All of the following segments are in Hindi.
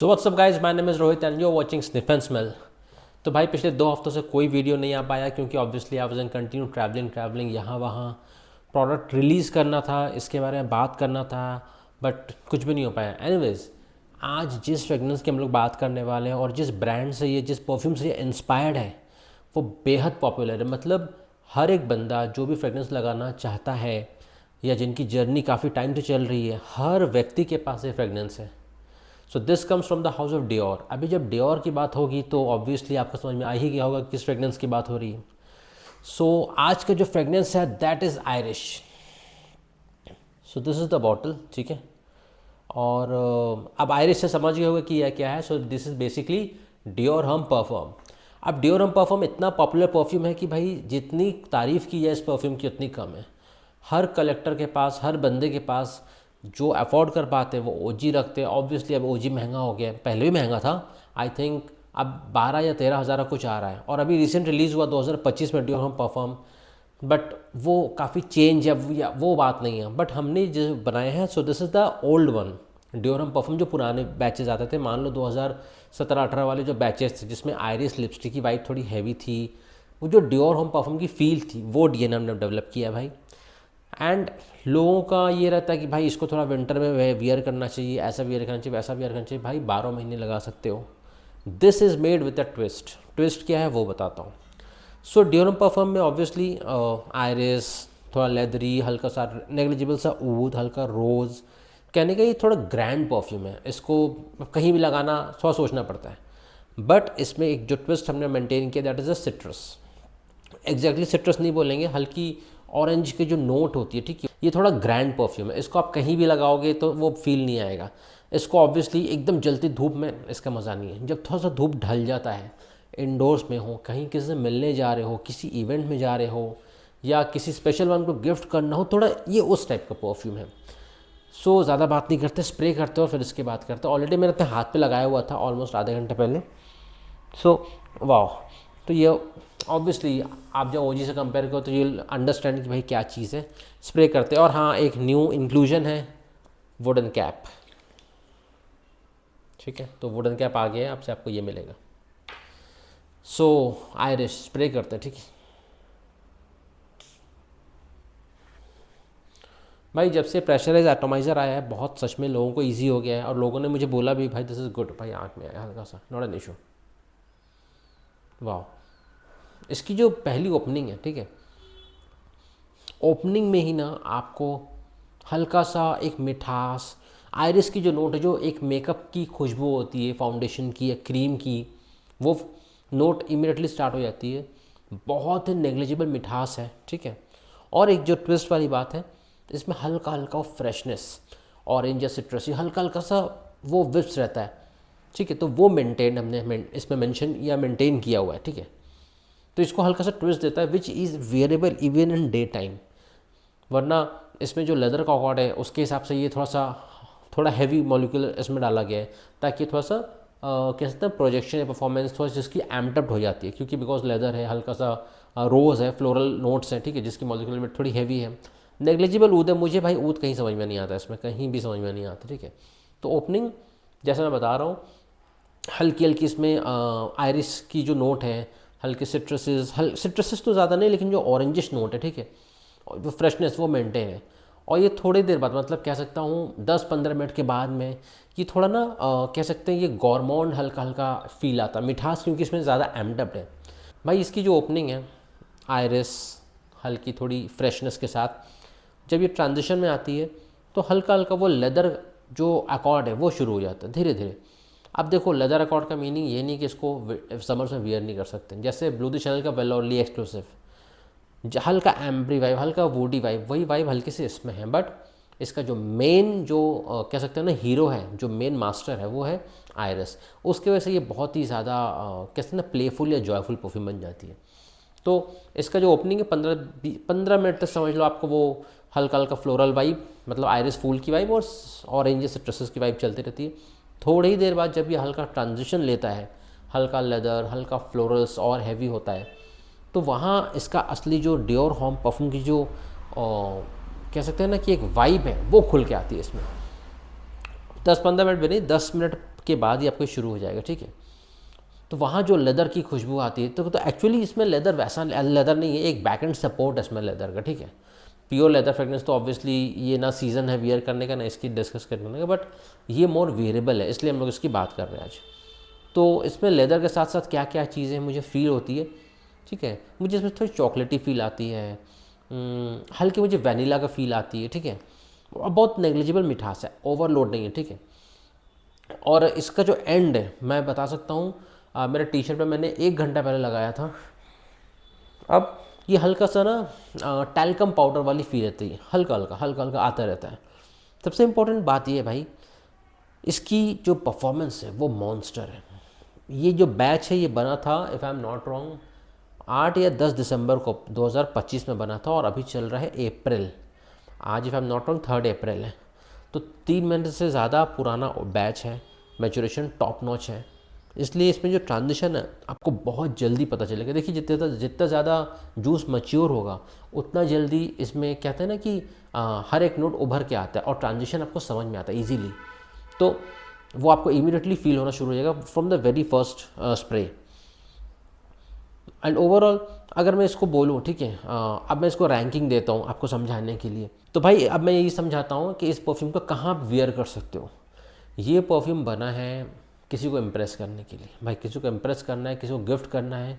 So what's up guys, my name is Rohit and you are watching sniff and smell. तो भाई पिछले 2 हफ्तों से कोई वीडियो नहीं आ पाया क्योंकि obviously I was in continue travelling यहाँ वहाँ। प्रोडक्ट रिलीज़ करना था, इसके बारे में बात करना था, बट कुछ भी नहीं हो पाया। एनीवेज, आज जिस फ्रेगनेंस की हम लोग बात करने वाले हैं और जिस ब्रांड से ये, जिस परफ्यूम से ये इंस्पायर्ड है, वो बेहद पॉपुलर है। मतलब हर एक बंदा जो भी फ्रेगनेंस लगाना चाहता है या जिनकी जर्नी काफ़ी टाइम से चल रही है, हर व्यक्ति के पास ये फ्रेगनेंस है। So this comes from the house of Dior. अभी जब डियोर की बात होगी तो ऑब्वियसली आपको समझ में आ ही गया होगा किस फ्रेगनेंस की बात हो रही है। सो आज का जो फ्रेगनेंस है that is Irish. So this is the bottle, ठीक है। और अब आयरिश से समझ गए होगा कि यह क्या है। So this is basically Dior हम परफ्यूम। अब डियोर हम परफ्यूम इतना पॉपुलर परफ्यूम है कि भाई जितनी तारीफ़ की जाए इस परफ्यूम की उतनी कम है। हर कलेक्टर के पास, हर बंदे के पास जो अफोर्ड कर पाते हैं वो ओजी रखते हैं। ऑब्वियसली अब ओजी महंगा हो गया है, पहले भी महंगा था। आई थिंक अब 12 या 13 हज़ार कुछ आ रहा है। और अभी रिसेंट रिलीज़ हुआ 2025 में डियोर हम परफ्यूम, बट वो काफ़ी चेंज है, वो बात नहीं है। बट हमने जो बनाए हैं, so this is the old one Dior हम परफ्यूम। जो पुराने बैचेज आते थे, मान लो 2017-18 वाले जो बैचेस थे जिसमें आयरिस लिपस्टिक की वाइब थोड़ी हैवी थी, वो जो डियोर हम परफ्यूम की फील थी वो डीएनए हमने डेवलप किया भाई। एंड लोगों का ये रहता है कि भाई इसको थोड़ा विंटर में वियर करना चाहिए, ऐसा वियर करना चाहिए, वैसा वियर करना चाहिए। भाई 12 महीने लगा सकते हो। This is made with a twist. Twist क्या है वो बताता हूँ। सो डियोरम परफ्यूम में ऑब्वियसली आयरिस, थोड़ा लेदरी, हल्का सा नेग्लिजिबल सा ऊद, हल्का रोज़। कहने का ये थोड़ा ग्रैंड परफ्यूम है, इसको कहीं भी लगाना थोड़ा सोचना पड़ता है। बट इसमें एक जो ट्विस्ट हमने मेंटेन किया that is a citrus. Exactly citrus नहीं बोलेंगे, हल्की ऑरेंज की जो नोट होती है, ठीक है। ये थोड़ा ग्रैंड परफ्यूम है, इसको आप कहीं भी लगाओगे तो वो फील नहीं आएगा। इसको ऑब्वियसली एकदम जलती धूप में इसका मज़ा नहीं है। जब थोड़ा सा धूप ढल जाता है, इंडोर्स में हो, कहीं किसी से मिलने जा रहे हो, किसी इवेंट में जा रहे हो, या किसी स्पेशल वन को गिफ्ट करना हो, थोड़ा ये उस टाइप का परफ्यूम है। सो ज़्यादा बात नहीं करते, स्प्रे करते और फिर इसके बात करते। ऑलरेडी मैंने अपने हाथ पे लगाया हुआ था ऑलमोस्ट आधे घंटे पहले। सो वाह। तो ये ऑब्वियसली आप जब ओजी से कंपेयर करो तो ये अंडरस्टैंड कि भाई क्या चीज़ है। स्प्रे करते हैं। और हाँ, एक न्यू इंक्लूजन है, वुडन कैप, ठीक है। तो वुडन कैप आ गया है, आपसे आपको ये मिलेगा। सो आयरिश स्प्रे करते हैं, ठीक है भाई। जब से प्रेशराइज एटोमाइज़र आया है बहुत सच में लोगों को ईजी हो गया है। और लोगों ने मुझे बोला भी भाई दिस इज़ गुड। भाई आँख में आया हल्का सा, नॉट एन इशू। वाह। इसकी जो पहली ओपनिंग है, ठीक है, ओपनिंग में ही ना आपको हल्का सा एक मिठास, आयरिस की जो नोट है, जो एक मेकअप की खुशबू होती है, फाउंडेशन की या क्रीम की, वो नोट इमीडिएटली स्टार्ट हो जाती है। बहुत ही नेग्लिजिबल मिठास है, ठीक है। और एक जो ट्विस्ट वाली बात है, इसमें हल्का हल्का फ्रेशनेस, ऑरेंज या सिट्रसी, हल्का हल्का सा वो विप्स रहता है, ठीक है। तो वो मेंटेन हमने इसमें मेंशन या मेंटेन किया हुआ है, ठीक है। तो इसको हल्का सा ट्विस्ट देता है which is wearable even in day time. वरना इसमें जो लेदर का अकॉर्ड है उसके हिसाब से ये थोड़ा हैवी मॉलिक्यूल इसमें डाला गया है, ताकि थोड़ा सा कह सकते हैं प्रोजेक्शन या परफॉर्मेंस थोड़ा जिसकी एम्पटअप हो जाती है, क्योंकि बिकॉज लेदर है, हल्का सा रोज़ है, फ्लोरल नोट्स हैं, ठीक है, जिसकी मॉलिक्यूल में थोड़ी हैवी है। नेग्लिजिबल ऊद है। मुझे भाई ऊद कहीं समझ में नहीं आता, इसमें कहीं भी समझ में नहीं आता, ठीक है। तो ओपनिंग जैसा मैं बता रहा हूँ, हल्की हल्की इसमें आयरिस की जो नोट है, हल्के सिट्रसेस तो ज़्यादा नहीं, लेकिन जो ऑरेंजिश नोट है, ठीक है, और जो फ्रेशनेस वो मेंटेन है। और ये थोड़ी देर बाद, मतलब कह सकता हूँ 10-15 मिनट के बाद में ये थोड़ा ना कह सकते हैं ये गॉर्मोन हल्का हल्का फील आता, मिठास, क्योंकि इसमें ज़्यादा एम्डअप्ड है भाई। इसकी जो ओपनिंग है, आयरिस हल्की थोड़ी फ्रेशनेस के साथ, जब ये ट्रांजिशन में आती है तो हल्का हल्का वो लेदर जो अकॉर्ड है वो शुरू हो जाता है धीरे धीरे। अब देखो, लेदर अकॉर्ड का मीनिंग ये नहीं कि इसको समर्स में वियर नहीं कर सकते। जैसे ब्लू द चैनल का वेलोरली एक्सक्लूसिव, हल्का एम्ब्री वाइब, हल्का वुडी वाइब, वही वाइब हल्की से इसमें है। बट इसका जो मेन जो कह सकते हैं ना हीरो है, जो मेन मास्टर है, वो है आयरिस। उसकी वजह से ये बहुत ही ज़्यादा कह सकते हैं ना प्लेफुल या जॉयफुल परफ्यूम बन जाती है। तो इसका जो ओपनिंग है 15 मिनट तक समझ लो आपको वो हल्का हल्का फ्लोरल वाइब, मतलब आयरिस फूल की वाइब और ऑरेंज सिट्रसेस की वाइब चलती रहती है। थोड़ी ही देर बाद जब ये हल्का ट्रांजिशन लेता है, हल्का लेदर, हल्का फ्लोरल्स और हैवी होता है, तो वहाँ इसका असली जो डियोर होम परफ्यूम की जो कह सकते हैं ना कि एक वाइब है, वो खुल के आती है इसमें। 10-15 मिनट भी नहीं, 10 मिनट के बाद ही आपको शुरू हो जाएगा, ठीक है। तो वहाँ जो लेदर की खुशबू आती है, तो एक्चुअली इसमें लेदर वैसा लेदर नहीं है, एक बैक एंड सपोर्ट है इसमें लेदर का, ठीक है। प्योर लेदर फ्रेगनेंस तो ऑब्वियसली ये ना सीज़न है वियर करने का, ना इसकी डिस्कस करने का, बट ये मोर वेरेबल है, इसलिए हम लोग इसकी बात कर रहे हैं आज। तो इसमें लेदर के साथ साथ क्या क्या चीज़ें मुझे फील होती है, ठीक है। मुझे इसमें थोड़ी चॉकलेटी फील आती है, हल्की मुझे वैनिला का फील आती है, ठीक है। और बहुत नेग्लिजिबल मिठास है, ओवरलोड नहीं है, ठीक है। और इसका जो एंड है मैं बता सकता हूँ, मेरे टी शर्ट पे मैंने 1 घंटा पहले लगाया था। अब ये हल्का सा ना टैल्कम पाउडर वाली फील रहती है, हल्का हल्का आता रहता है। सबसे इम्पोर्टेंट बात ये है भाई, इसकी जो परफॉर्मेंस है वो मॉन्स्टर है। ये जो बैच है ये बना था, if I am not wrong, 8 या 10 दिसंबर को 2025 में बना था, और अभी चल रहा है अप्रैल, आज if I am not wrong 3 अप्रैल है। तो 3 महीने से ज़्यादा पुराना बैच है, मैचुरेशन टॉप नॉच है, इसलिए इसमें जो ट्रांजिशन है आपको बहुत जल्दी पता चलेगा। देखिए जितना ज़्यादा जूस मैच्योर होगा उतना जल्दी इसमें कहते हैं ना कि हर एक नोट उभर के आता है और ट्रांजिशन आपको समझ में आता है ईजीली। तो वो आपको इमीडिएटली फील होना शुरू हो जाएगा from the very first spray. And overall अगर मैं इसको बोलूँ, ठीक है, अब मैं इसको रैंकिंग देता हूँ आपको समझाने के लिए। तो भाई अब मैं यही समझाता हूँ कि इस परफ्यूम को कहाँ आप वियर कर सकते हो। ये परफ्यूम बना है किसी को इम्प्रेस करने के लिए, भाई किसी को इम्प्रेस करना है, किसी को गिफ्ट करना है,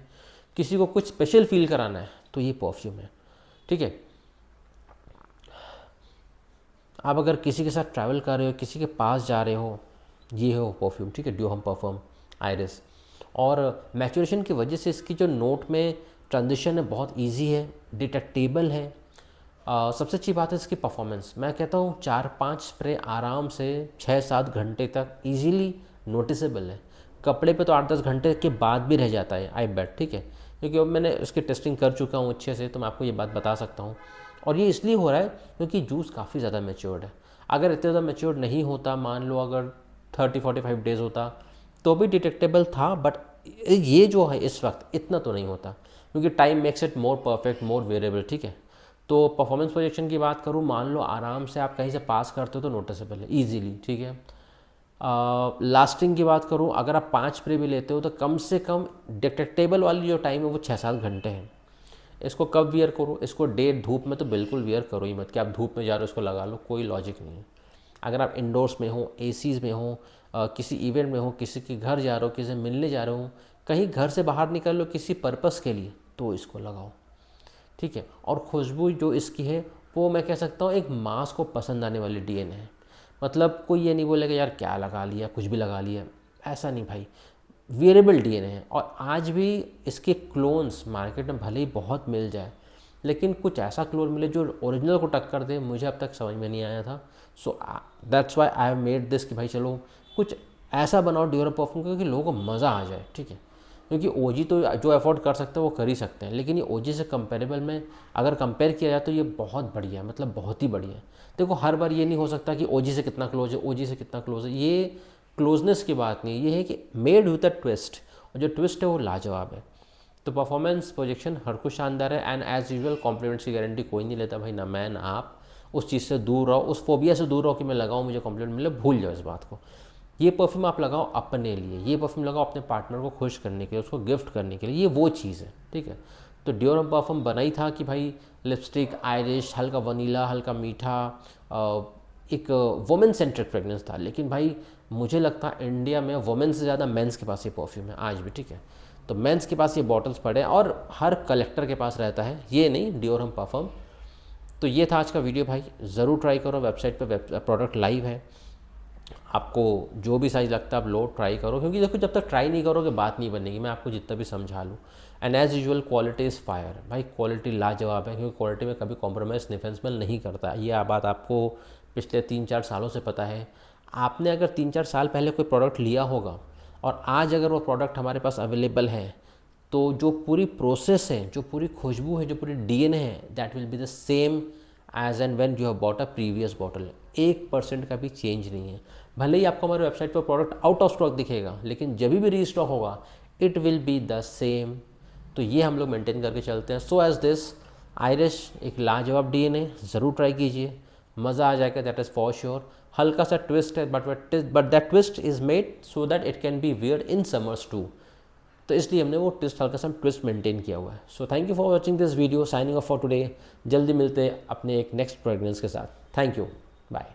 किसी को कुछ स्पेशल फील कराना है, तो ये परफ्यूम है, ठीक है। आप अगर किसी के साथ ट्रैवल कर रहे हो, किसी के पास जा रहे हो, ये है वो परफ्यूम, ठीक है, ड्यू हम परफ्यूम आइरिस। और मैचुरेशन की वजह से इसकी जो नोट में ट्रांजिशन है बहुत इजी है, डिटेक्टेबल है। सबसे अच्छी बात है इसकी परफॉर्मेंस। मैं कहता हूँ 4-5 स्प्रे आराम से 6-7 घंटे तक इजीली नोटिसेबल है। कपड़े पे तो 8-10 घंटे के बाद भी रह जाता है, आई बेट, ठीक है, क्योंकि अब मैंने इसकी टेस्टिंग कर चुका हूँ अच्छे से, तो मैं आपको ये बात बता सकता हूँ। और ये इसलिए हो रहा है क्योंकि जूस काफ़ी ज़्यादा मैच्योर्ड है। अगर इतना ज़्यादा मैच्योर्ड नहीं होता, मान लो अगर 30-45 डेज़ होता तो भी डिटेक्टेबल था, बट ये जो है इस वक्त इतना तो नहीं होता, क्योंकि time makes it more perfect, more variable, ठीक है। तो परफॉर्मेंस प्रोजेक्शन की बात करूँ, मान लो आराम से आप कहीं से पास करते हो तो नोटिसेबल है ईजीली, ठीक है। लास्टिंग की बात करूँ, अगर आप 5 स्प्रे भी लेते हो तो कम से कम डिटेक्टेबल वाली जो टाइम है वो 6-7 घंटे है। इसको कब वियर करो, इसको डे धूप में तो बिल्कुल वियर करो ही मत कि आप धूप में जा रहे हो इसको लगा लो, कोई लॉजिक नहीं है। अगर आप इंडोर्स में हो, एसीज़ में हो, किसी इवेंट में हो, किसी के घर जा रहे हो, किसी से मिलने जा रहे हो, कहीं घर से बाहर निकल लो किसी पर्पस के लिए, तो इसको लगाओ, ठीक है। और खुशबू जो इसकी है वो मैं कह सकता हूँ एक मास को पसंद आने वाली डीएनए है। मतलब कोई ये नहीं बोलेगा यार क्या लगा लिया, कुछ भी लगा लिया, ऐसा नहीं भाई, वेरिएबल डीएनए है। और आज भी इसके क्लोन्स मार्केट में भले ही बहुत मिल जाए, लेकिन कुछ ऐसा क्लोन मिले जो ओरिजिनल को टक्कर दे, मुझे अब तक समझ में नहीं आया था। So that's why I have made this कि भाई चलो कुछ ऐसा बनाओ ड्यूरम परफ्यूम का कि लोगों को मज़ा आ जाए, ठीक है। क्योंकि ओजी तो जो अफोर्ड कर सकते हैं वो कर ही सकते हैं, लेकिन ये ओजी से कंपेरेबल में अगर कंपेयर किया जाए तो ये बहुत बढ़िया है, मतलब बहुत ही बढ़िया है। देखो हर बार ये नहीं हो सकता कि ओजी से कितना क्लोज है, ओजी से कितना क्लोज है, ये क्लोजनेस की बात नहीं है, ये है कि मेड विद अ ट्विस्ट, और जो ट्विस्ट है वो लाजवाब है। तो परफॉर्मेंस प्रोजेक्शन हर कुछ शानदार है। एंड एज यूजुअल कॉम्प्लीमेंट्स की गारंटी कोई नहीं लेता भाई, ना मैं ना आप। उस चीज़ से दूर रहो, उस फोबिया से दूर रहो कि मैं लगाऊँ मुझे कॉम्प्लीमेंट मिले, भूल जाओ इस बात को। ये परफ्यूम आप लगाओ अपने लिए, ये परफ्यूम लगाओ अपने पार्टनर को खुश करने के लिए, उसको गिफ्ट करने के लिए, ये वो चीज़ है, ठीक है। तो ड्योरम परफ्यूम बना ही था कि भाई लिपस्टिक, आयरिश, हल्का वनीला, हल्का मीठा, एक वुमेन सेंट्रिक फ्रेगनेंस था। लेकिन भाई मुझे लगता है इंडिया में वुमेन से ज़्यादा मेंस के पास ये परफ्यूम है आज भी, ठीक है। तो मेंस के पास ये बॉटल्स पड़े हैं और हर कलेक्टर के पास रहता है, ये नहीं ड्योरम परफ्यूम। तो ये था आज का वीडियो भाई, ज़रूर ट्राई करो। वेबसाइट पे प्रोडक्ट लाइव है, आपको जो भी साइज़ लगता है आप लो, ट्राई करो, क्योंकि देखो जब तक ट्राई नहीं करोगे बात नहीं बनेगी, मैं आपको जितना भी समझा लूँ। And as usual quality is fire, भाई क्वालिटी लाजवाब है, क्योंकि क्वालिटी में कभी कॉम्प्रोमाइज़ स्निफेंसमेल नहीं करता। ये बात आपको पिछले 3-4 सालों से पता है। आपने अगर 3-4 साल पहले कोई प्रोडक्ट लिया होगा और आज अगर वो प्रोडक्ट हमारे पास अवेलेबल है, तो जो पूरी प्रोसेस है, जो पूरी खुशबू है, जो पूरी डीएनए है, that will be the same as and when you have bought a previous bottle. 1% का भी चेंज नहीं है। भले ही आपको हमारे वेबसाइट पर प्रोडक्ट आउट ऑफ स्टॉक दिखेगा, लेकिन जब भी रीस्टॉक होगा it will be the same. तो ये हम लोग मेंटेन करके चलते हैं। सो एज दिस आयरिश एक लाजवाब डीएनए, ज़रूर ट्राई कीजिए, मज़ा आ जाएगा, दैट इज़ फॉर श्योर। हल्का सा ट्विस्ट है but that twist is made so that it can be weared in summers too, तो इसलिए हमने वो ट्विस्ट हल्का सा ट्विस्ट मेंटेन किया हुआ है। So thank you for watching this video, signing off for today. जल्दी मिलते हैं अपने एक नेक्स्ट फ्रेगरेंस के साथ। Thank you, bye.